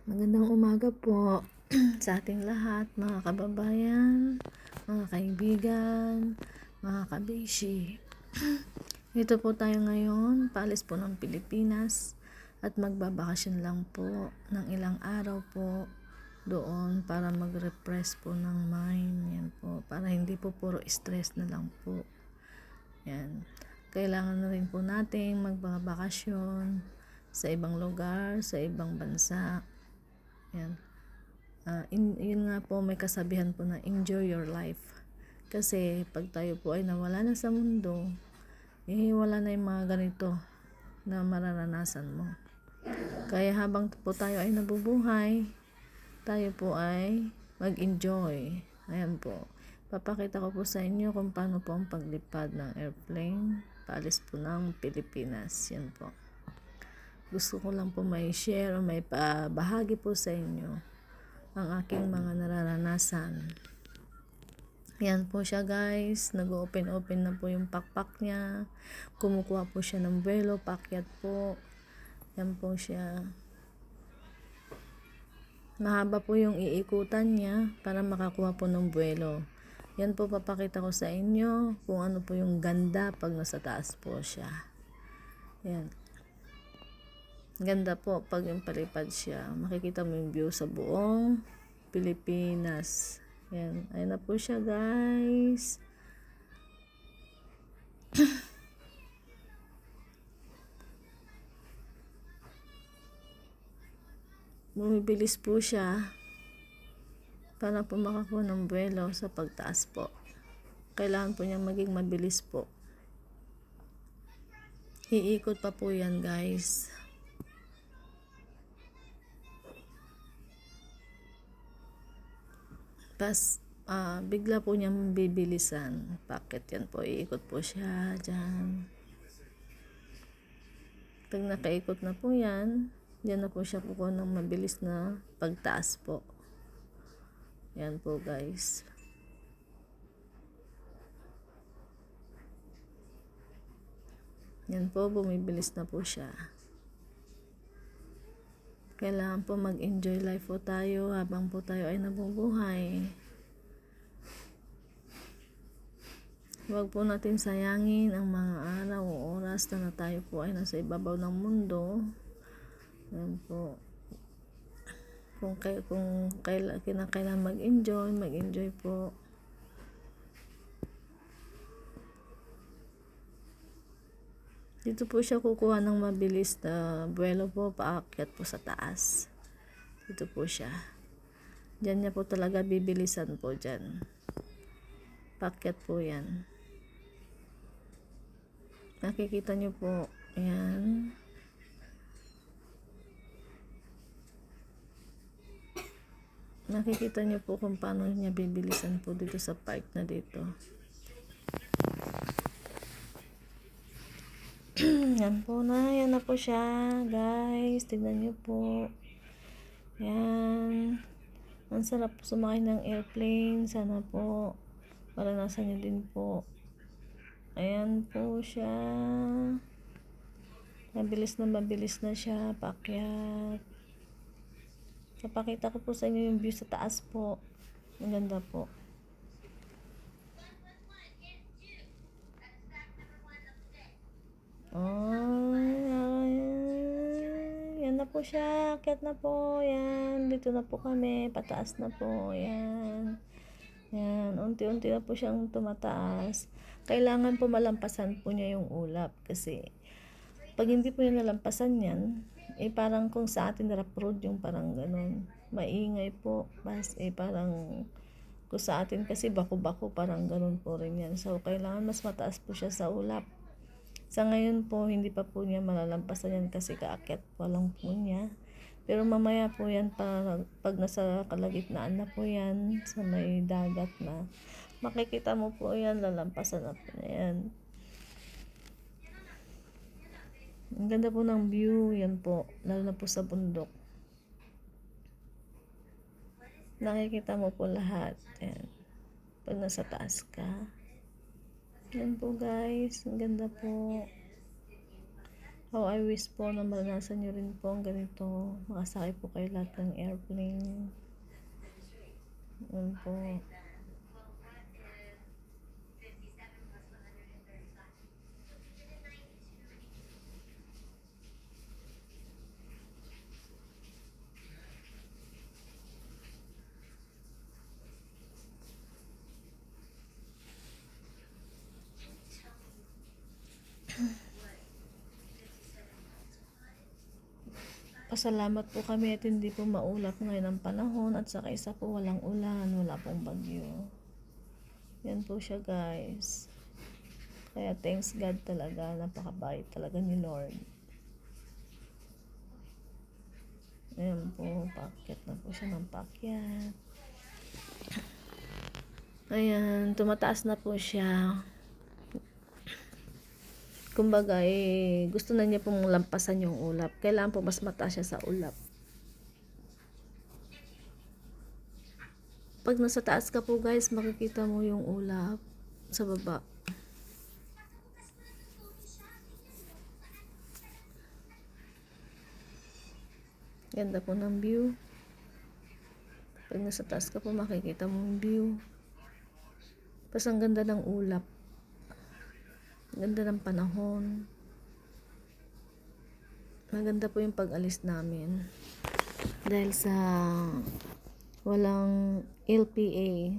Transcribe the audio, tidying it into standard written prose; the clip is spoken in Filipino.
Magandang umaga po sa ating lahat, mga kababayan, mga kaibigan, mga kabeshi. Dito po tayo ngayon, paalis po ng Pilipinas at magbabakasyon lang po ng ilang araw po doon para mag-refresh po ng mind. Yan po, para hindi po puro stress na lang po. Yan. Kailangan na rin po natin magbakasyon sa ibang lugar, sa ibang bansa. Yan. Yun nga po, may kasabihan po na enjoy your life. Kasi pag tayo po ay nawala na sa mundo, wala na yung mga ganito na mararanasan mo. Kaya habang po tayo ay nabubuhay, tayo po ay mag-enjoy. Ayan po. Papakita ko po sa inyo kung paano po ang paglipad ng airplane paalis po ng Pilipinas. Yan po. Gusto ko lang po may share o may bahagi po sa inyo ang aking mga nararanasan. Yan po siya guys, nag-open na po yung pakpak niya, kumukuha po siya ng buwelo, paakyat po. Yan po siya. Mahaba po yung iikutan niya para makakuha po ng buwelo. Yan po, papakita ko sa inyo kung ano po yung ganda pag nasa taas po siya. Yan. Ganda po pag yung palipad siya. Makikita mo yung view sa buong Pilipinas. Yan. Ayun na po siya guys. Bumibilis po siya para po makakuha ng buwelo sa pagtaas po. Kailangan po niya maging mabilis po. Iikot pa po yan guys. Tapos, bigla po niyang bibilisan. Bakit yan po? Iikot po siya dyan. Pag nakaikot na po yan, dyan na po siya kukuha ng mabilis na pagtaas po. Yan po guys. Yan po, bumibilis na po siya. Kailangan po mag-enjoy life po tayo habang po tayo ay nabubuhay. Huwag po natin sayangin ang mga araw o oras na tayo po ay nasa ibabaw ng mundo. Yan po. Kung kailangan mag-enjoy po. Dito po siya kukuha ng mabilis na buwelo po, paakyat po sa taas. Dito po siya. Diyan niya po talaga bibilisan po dyan. Paakyat po yan. Nakikita niyo po. Ayan. Nakikita niyo po kung paano niya bibilisan po dito sa part na dito. Yan po na. Yan na po siya. Guys, tignan niyo po. Yan. Ang sarap po sumakay ng airplane. Sana po maranasan niyo din po. Ayan po siya. Mabilis na siya. Paakyat. Napakita ko po sa inyo yung view sa taas po. Ang ganda po. Yan na po siya. Akyat na po. Yan. Dito na po kami. Pataas na po. Yan. Yan. Unti-unti na po siyang tumataas. Kailangan po malampasan po niya yung ulap. Kasi pag hindi po niya nalampasan yan, parang kung sa atin rough road yung parang ganun. Maingay po. Parang kung sa atin kasi bako-bako parang ganun po rin yan. So, kailangan mas mataas po siya sa ulap. Sa ngayon po, hindi pa po niya malalampasan yan kasi kaakyat po lang po niya. Pero mamaya po yan, pag nasa kalagitnaan na po yan, sa may dagat na, makikita mo po yan, lalampasan na po na yan. Ang ganda po ng view, yan po, lalo na po sa bundok. Nakikita mo po lahat, yan. Pag nasa taas ka. Yan po guys, ang ganda po. How I wish po na maranasan nyo rin po ang ganito. Makasakay po kayo lahat ng airplane. Yun po. Pasalamat po kami at hindi po maulap ngayon ang panahon at saka isa po walang ulan, wala pong bagyo. Yan po siya guys. Kaya thanks God talaga, napakabait talaga ni Lord. Ayan po, pakyat na po siya ng pakyat. Ayan, tumataas na po siya. Kumbaga, gusto na niya pong lampasan yung ulap. Kailangan po mas mataas siya sa ulap. Pag nasa taas ka po guys, makikita mo yung ulap sa baba. Ganda po ng view. Pag nasa taas ka po, makikita mo yung view. Pas ang ganda ng ulap. Ganda ng panahon. Maganda po yung pag-alis namin. Dahil sa walang LPA.